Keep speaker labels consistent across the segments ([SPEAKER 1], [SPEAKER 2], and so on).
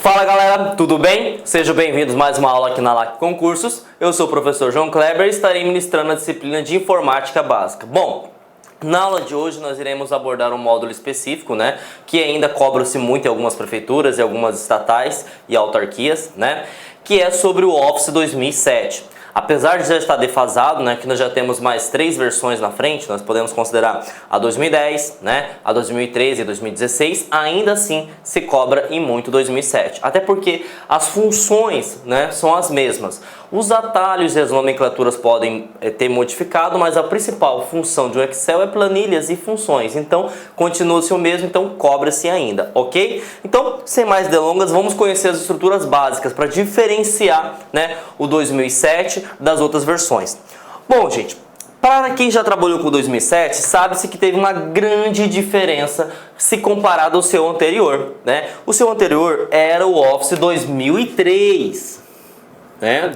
[SPEAKER 1] Fala galera, tudo bem? Sejam bem-vindos a mais uma aula aqui na LAC Concursos. Eu sou o professor João Kleber e estarei ministrando a disciplina de Informática Básica. Bom, na aula de hoje nós iremos abordar um módulo específico, que ainda cobra-se muito em algumas prefeituras e algumas estatais e autarquias, que é sobre o Office 2007. Apesar de já estar defasado, que nós já temos mais 3 versões na frente, nós podemos considerar a 2010, a 2013 e 2016, ainda assim se cobra e muito 2007. Até porque as funções, são as mesmas. Os atalhos e as nomenclaturas podem ter modificado, mas a principal função de um Excel é planilhas e funções. Então, continua-se o mesmo, então cobra-se ainda, ok? Então, sem mais delongas, vamos conhecer as estruturas básicas para diferenciar, o 2007 das outras versões. Bom, gente, para quem já trabalhou com 2007, sabe-se que teve uma grande diferença se comparado ao seu anterior, O seu anterior era o Office 2003.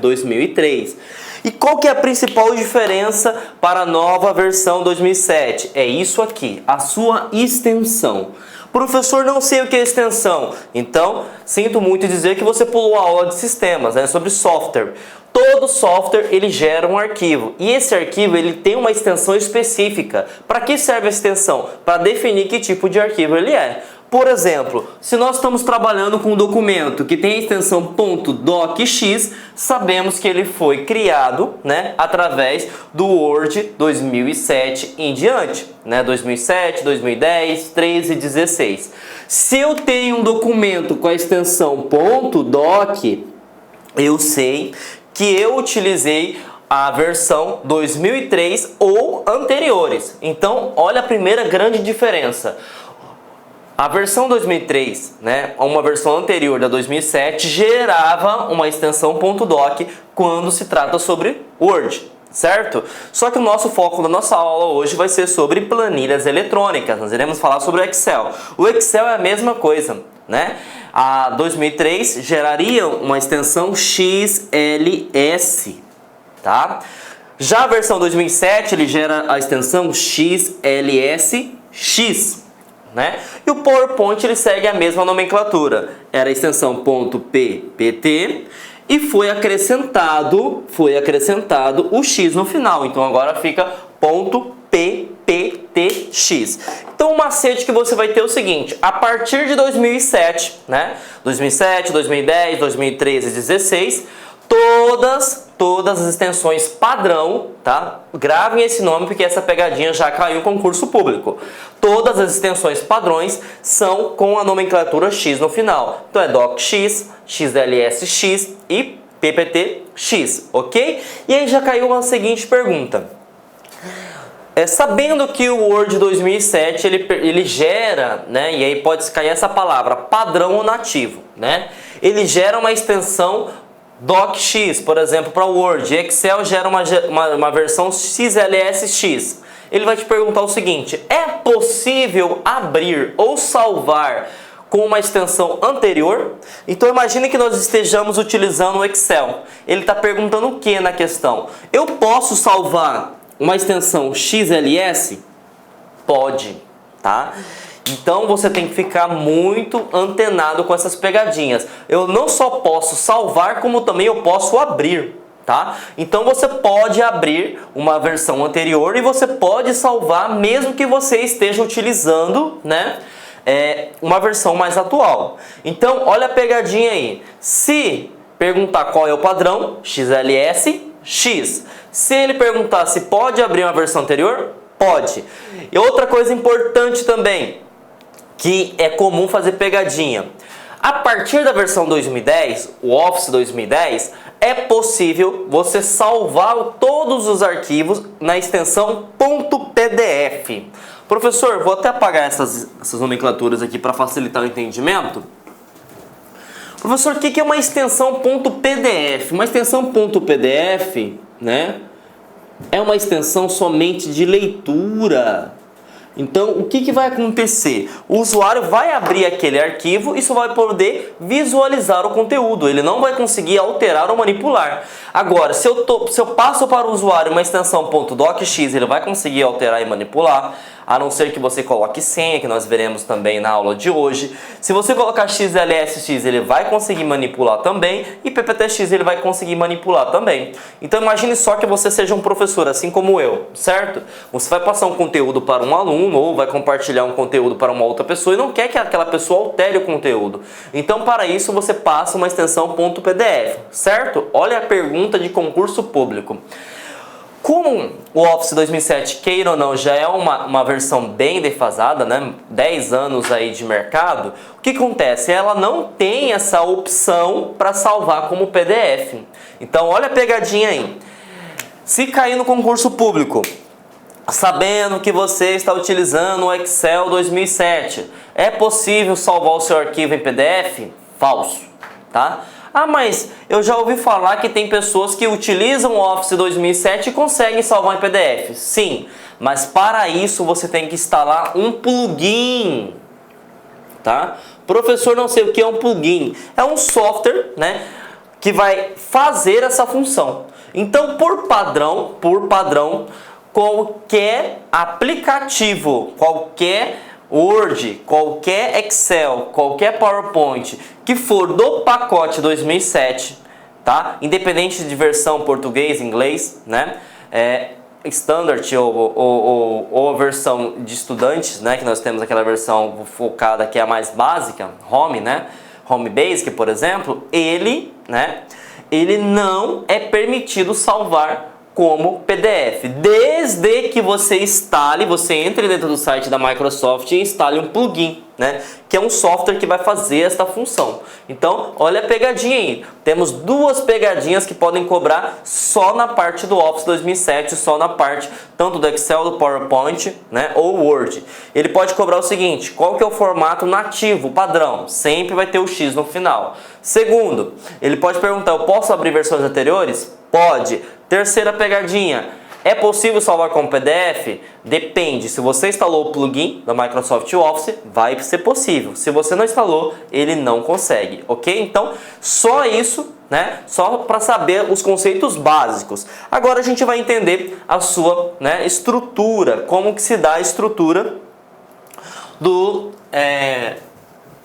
[SPEAKER 1] 2003. E qual que é a principal diferença para a nova versão 2007? É isso aqui, a sua extensão. Professor, não sei o que é extensão. Então, sinto muito dizer que você pulou a aula de sistemas, sobre software. Todo software ele gera um arquivo e esse arquivo ele tem uma extensão específica. Para que serve a extensão? Para definir que tipo de arquivo ele é. Por exemplo, se nós estamos trabalhando com um documento que tem a extensão .docx, sabemos que ele foi criado, através do Word 2007 em diante, 2007, 2010, 13 e 16. Se eu tenho um documento com a extensão .doc, eu sei que eu utilizei a versão 2003 ou anteriores. Então, olha a primeira grande diferença. A versão 2003, uma versão anterior da 2007, gerava uma extensão .doc quando se trata sobre Word, certo? Só que o nosso foco da nossa aula hoje vai ser sobre planilhas eletrônicas. Nós iremos falar sobre o Excel. O Excel é a mesma coisa, A 2003 geraria uma extensão XLS, tá? Já a versão 2007 ele gera a extensão XLSX. E o PowerPoint ele segue a mesma nomenclatura. Era a extensão .ppt e foi acrescentado o X no final. Então agora fica .pptx. Então o macete que você vai ter é o seguinte: a partir de 2007, 2007, 2010, 2013 e 2016, todas as extensões padrão, tá? Gravem esse nome porque essa pegadinha já caiu em concurso público. Todas as extensões padrões são com a nomenclatura X no final. Então é DocX, XLSX e PPTX, ok? E aí já caiu a seguinte pergunta. Sabendo que o Word 2007 ele gera, e aí pode cair essa palavra, padrão ou nativo, Ele gera uma extensão DocX, por exemplo, para o Word. Excel gera uma versão XLSX. Ele vai te perguntar o seguinte: é possível abrir ou salvar com uma extensão anterior? Então imagine que nós estejamos utilizando o Excel. Ele está perguntando o que na questão? Eu posso salvar uma extensão XLS? Pode, tá? Então você tem que ficar muito antenado com essas pegadinhas. Eu não só posso salvar, como também eu posso abrir, tá? Então você pode abrir uma versão anterior e você pode salvar mesmo que você esteja utilizando, uma versão mais atual. Então olha a pegadinha aí. Se perguntar qual é o padrão, XLSX. Se ele perguntar se pode abrir uma versão anterior, pode. E outra coisa importante também, que é comum fazer pegadinha. A partir da versão 2010, o Office 2010, é possível você salvar todos os arquivos na extensão .pdf. Professor, vou até apagar essas nomenclaturas aqui para facilitar o entendimento. Professor, o que é uma extensão .pdf? Uma extensão .pdf, é uma extensão somente de leitura. Então, o que vai acontecer? O usuário vai abrir aquele arquivo e só vai poder visualizar o conteúdo. Ele não vai conseguir alterar ou manipular. Agora, se eu passo para o usuário uma extensão .docx, ele vai conseguir alterar e manipular. a não ser que você coloque senha, que nós veremos também na aula de hoje. Se você colocar XLSX, ele vai conseguir manipular também, e PPTX ele vai conseguir manipular também. Então imagine só que você seja um professor, assim como eu, certo? Você vai passar um conteúdo para um aluno, ou vai compartilhar um conteúdo para uma outra pessoa, e não quer que aquela pessoa altere o conteúdo. Então para isso você passa uma extensão .pdf, certo? Olha a pergunta de concurso público. Como o Office 2007, queira ou não, já é uma versão bem defasada, né? 10 anos aí de mercado, o que acontece? Ela não tem essa opção para salvar como PDF. Então olha a pegadinha aí. Se cair no concurso público, sabendo que você está utilizando o Excel 2007, é possível salvar o seu arquivo em PDF? Falso, tá? Ah, mas eu já ouvi falar que tem pessoas que utilizam o Office 2007 e conseguem salvar em PDF. Sim, mas para isso você tem que instalar um plugin, tá? Professor, não sei o que é um plugin. É um software, né, que vai fazer essa função. Então, por padrão, qualquer aplicativo, qualquer Word, qualquer Excel, qualquer PowerPoint que for do pacote 2007, tá? Independente de versão português, inglês, né? Standard ou a versão de estudantes, né? Que nós temos aquela versão focada que é a mais básica, Home, né? Home Basic, por exemplo, ele não é permitido salvar como PDF, desde que você instale, você entre dentro do site da Microsoft e instale um plugin, né, que é um software que vai fazer esta função. Então, olha a pegadinha aí. Temos duas pegadinhas que podem cobrar só na parte do Office 2007, só na parte tanto do Excel, do PowerPoint, né, ou Word. Ele pode cobrar o seguinte: qual que é o formato nativo, padrão? Sempre vai ter o X no final. Segundo, ele pode perguntar: eu posso abrir versões anteriores? Pode. Terceira pegadinha: é possível salvar como PDF? Depende. Se você instalou o plugin da Microsoft Office, vai ser possível. Se você não instalou, ele não consegue, ok? Então, só isso, né? Só para saber os conceitos básicos. Agora a gente vai entender a sua, né, estrutura, como que se dá a estrutura do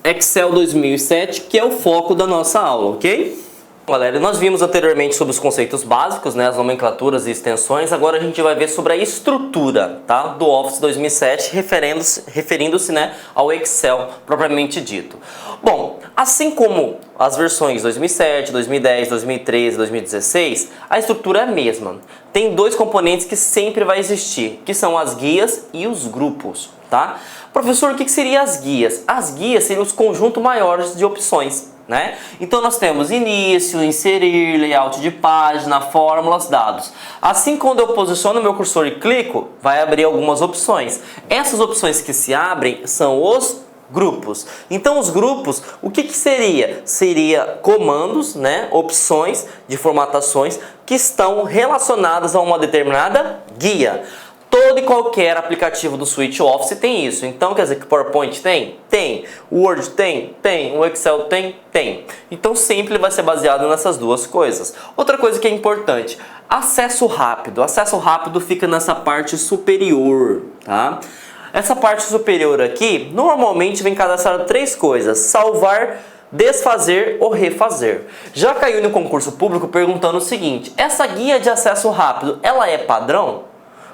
[SPEAKER 1] Excel 2007, que é o foco da nossa aula, ok? Galera, nós vimos anteriormente sobre os conceitos básicos, né, as nomenclaturas e extensões. Agora a gente vai ver sobre a estrutura, tá, do Office 2007, referindo-se, né, ao Excel propriamente dito. Bom, assim como as versões 2007, 2010, 2013, 2016, a estrutura é a mesma. Tem dois componentes que sempre vai existir, que são as guias e os grupos, tá? Professor, o que seriam as guias? As guias seriam os conjuntos maiores de opções, né? Então nós temos início, inserir, layout de página, fórmulas, dados. Assim, quando eu posiciono meu cursor e clico, vai abrir algumas opções. Essas opções que se abrem são os grupos. Então os grupos, o que seria? Seria comandos, né? Opções de formatações que estão relacionadas a uma determinada guia. Todo e qualquer aplicativo do Suite Office tem isso. Então quer dizer que o PowerPoint tem? Tem. O Word tem? Tem. O Excel tem? Tem. Então sempre vai ser baseado nessas duas coisas. Outra coisa que é importante: acesso rápido. Acesso rápido fica nessa parte superior, tá? Essa parte superior aqui, normalmente vem cadastrado três coisas: salvar, desfazer ou refazer. Já caiu no concurso público perguntando o seguinte: essa guia de acesso rápido, ela é padrão?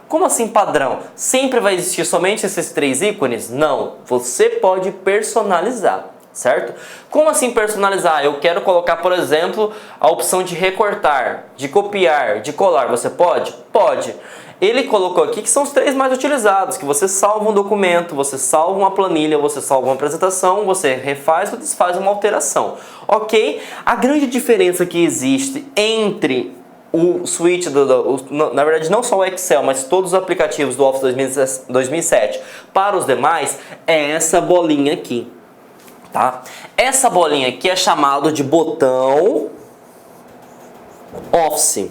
[SPEAKER 1] Como assim padrão? Sempre vai existir somente esses três ícones? Não, você pode personalizar, certo? Como assim personalizar? Eu quero colocar, por exemplo, a opção de recortar, de copiar, de colar. Você pode? Pode. Ele colocou aqui que são os três mais utilizados, que você salva um documento, você salva uma planilha, você salva uma apresentação, você refaz ou desfaz uma alteração, ok? A grande diferença que existe entre o Suite, na verdade não só o Excel, mas todos os aplicativos do Office 2007 para os demais, é essa bolinha aqui, tá? Essa bolinha aqui é chamado de botão Office,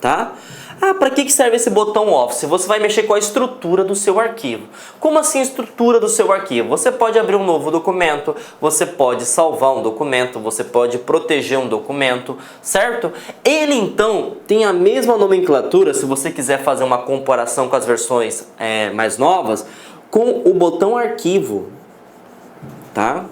[SPEAKER 1] tá? Ah, para que serve esse botão Office? Você vai mexer com a estrutura do seu arquivo. Como assim estrutura do seu arquivo? Você pode abrir um novo documento, você pode salvar um documento, você pode proteger um documento, certo? Ele então tem a mesma nomenclatura, se você quiser fazer uma comparação com as versões mais novas, com o botão arquivo, tá?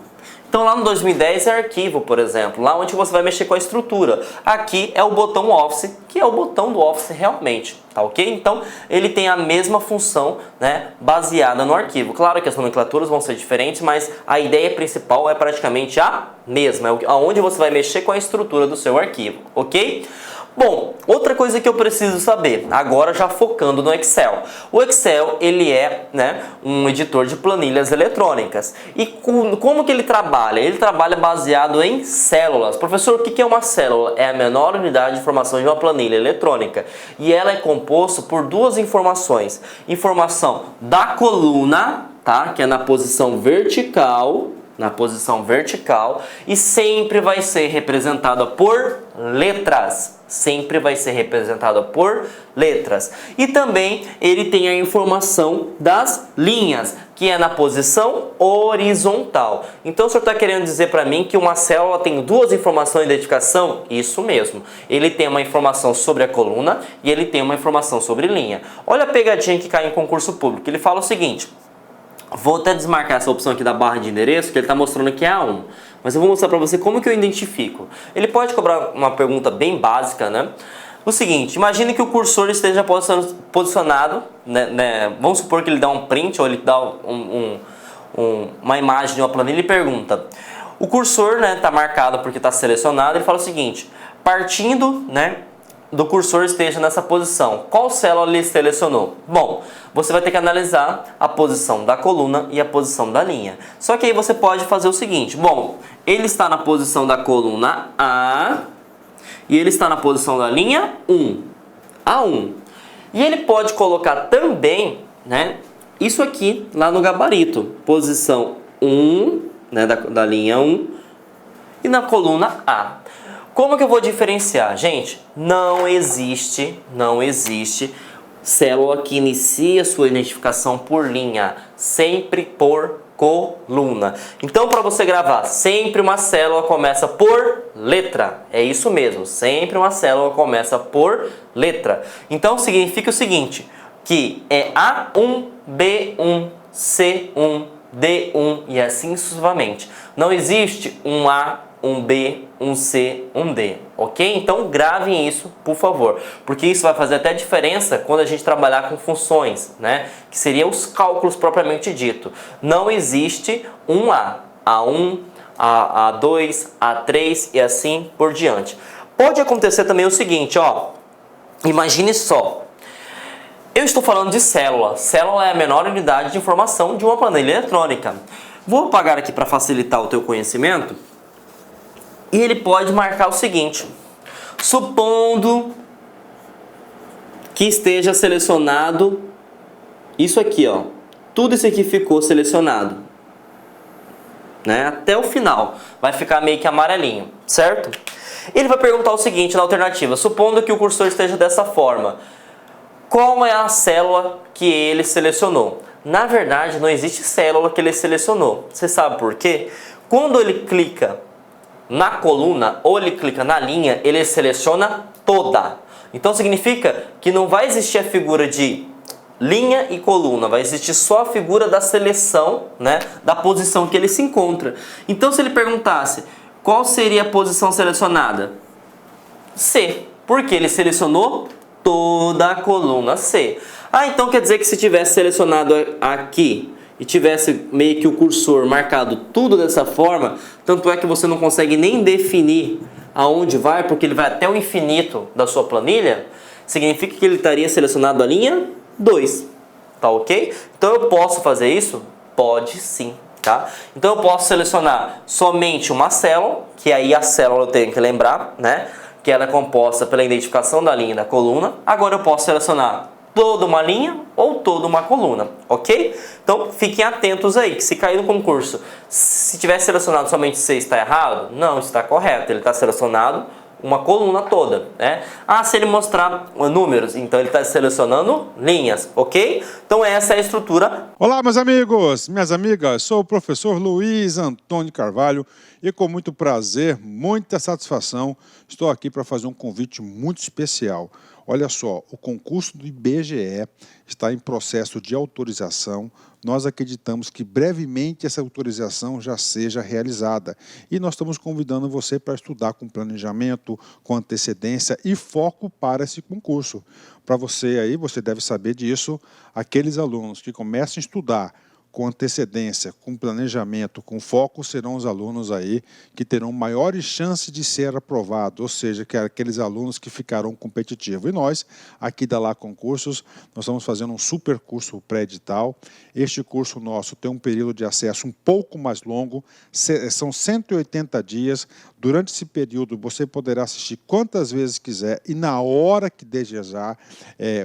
[SPEAKER 1] Então lá no 2010 é arquivo, por exemplo, lá onde você vai mexer com a estrutura. Aqui é o botão Office, que é o botão do Office realmente, tá ok? Então ele tem a mesma função, né, baseada no arquivo. Claro que as nomenclaturas vão ser diferentes, mas a ideia principal é praticamente a mesma, é onde você vai mexer com a estrutura do seu arquivo, ok? Bom, outra coisa que eu preciso saber, agora já focando no Excel. O Excel, ele é, né, um editor de planilhas eletrônicas. E como que ele trabalha? Ele trabalha baseado em células. Professor, o que é uma célula? É a menor unidade de informação de uma planilha eletrônica. E ela é composta por duas informações. Informação da coluna, tá, que é na posição vertical, e sempre vai ser representada por letras. Sempre vai ser representada por letras. E também ele tem a informação das linhas, que é na posição horizontal. Então o senhor está querendo dizer para mim que uma célula tem duas informações de identificação? Isso mesmo. Ele tem uma informação sobre a coluna e ele tem uma informação sobre linha. Olha a pegadinha que cai em concurso público. Ele fala o seguinte... Vou até desmarcar essa opção aqui da barra de endereço, que ele está mostrando que é A1. Mas eu vou mostrar para você como que eu identifico. Ele pode cobrar uma pergunta bem básica, né? O seguinte, imagine que o cursor esteja posicionado, né? Vamos supor que ele dá um print ou ele dá uma imagem de uma planilha e pergunta. O cursor, né, está marcado porque está selecionado, ele fala o seguinte, partindo, né, do cursor esteja nessa posição. Qual célula ele selecionou? Bom, você vai ter que analisar a posição da coluna e a posição da linha. Só que aí você pode fazer o seguinte. Bom, ele está na posição da coluna A e ele está na posição da linha 1. A1. E ele pode colocar também, né, isso aqui lá no gabarito. Posição 1, né, da linha 1 e na coluna A. Como que eu vou diferenciar? Gente, não existe célula que inicia sua identificação por linha, sempre por coluna. Então, para você gravar, sempre uma célula começa por letra. É isso mesmo, sempre uma célula começa por letra. Então, significa o seguinte, que é A1, B1, C1, D1 e assim sucessivamente. Não existe um A, um B, um C, um D, ok? Então gravem isso, por favor, porque isso vai fazer até diferença quando a gente trabalhar com funções, né? Que seria os cálculos propriamente dito. Não existe um A, A1, A2, A3 e assim por diante. Pode acontecer também o seguinte, ó, imagine só, eu estou falando de célula. Célula é a menor unidade de informação de uma planilha eletrônica. Vou apagar aqui para facilitar o teu conhecimento. E ele pode marcar o seguinte, supondo que esteja selecionado isso aqui, ó, tudo isso aqui ficou selecionado, né? Até o final, vai ficar meio que amarelinho, certo? Ele vai perguntar o seguinte na alternativa, supondo que o cursor esteja dessa forma, qual é a célula que ele selecionou? Na verdade, não existe célula que ele selecionou. Você sabe por quê? Quando ele clica na coluna ou ele clica na linha, ele seleciona toda. Então significa que não vai existir a figura de linha e coluna, vai existir só a figura da seleção, né, da posição que ele se encontra. Então se ele perguntasse qual seria a posição selecionada? C, porque ele selecionou toda a coluna C. Ah, então quer dizer que se tivesse selecionado aqui e tivesse meio que o cursor marcado tudo dessa forma, tanto é que você não consegue nem definir aonde vai, porque ele vai até o infinito da sua planilha, significa que ele estaria selecionado a linha 2, tá ok? Então eu posso fazer isso? Pode sim, tá? Então eu posso selecionar somente uma célula, que aí a célula eu tenho que lembrar, né? Que ela é composta pela identificação da linha e da coluna. Agora eu posso selecionar toda uma linha ou toda uma coluna, ok? Então fiquem atentos aí, que se cair no concurso, se tiver selecionado somente C, está errado? Não, está correto, ele está selecionado uma coluna toda, né? Ah, se ele mostrar números, então ele está selecionando linhas, ok? Então essa é a estrutura.
[SPEAKER 2] Olá, meus amigos, minhas amigas, sou o professor Luiz Antônio Carvalho e com muito prazer, muita satisfação, estou aqui para fazer um convite muito especial. Olha só, o concurso do IBGE está em processo de autorização. Nós acreditamos que brevemente essa autorização já seja realizada. E nós estamos convidando você para estudar com planejamento, com antecedência e foco para esse concurso. Para você aí, você deve saber disso, aqueles alunos que começam a estudar com antecedência, com planejamento, com foco, serão os alunos aí que terão maiores chances de ser aprovados, ou seja, que aqueles alunos que ficarão competitivos. E nós, aqui da Lá Concursos, nós estamos fazendo um super curso pré-edital. Este curso nosso tem um período de acesso um pouco mais longo, são 180 dias. Durante esse período, você poderá assistir quantas vezes quiser e na hora que desejar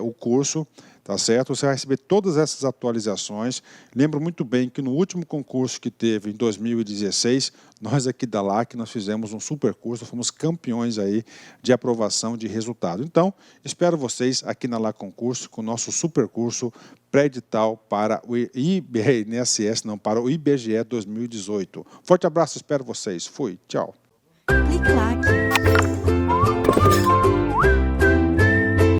[SPEAKER 2] o curso. Tá certo? Você vai receber todas essas atualizações. Lembro muito bem que no último concurso que teve em 2016, nós aqui da LAC, nós fizemos um super curso, fomos campeões aí de aprovação de resultado. Então, espero vocês aqui na LAC Concurso com o nosso super curso pré-edital para o INSS, não, para o IBGE 2018. Forte abraço, espero vocês. Fui, tchau.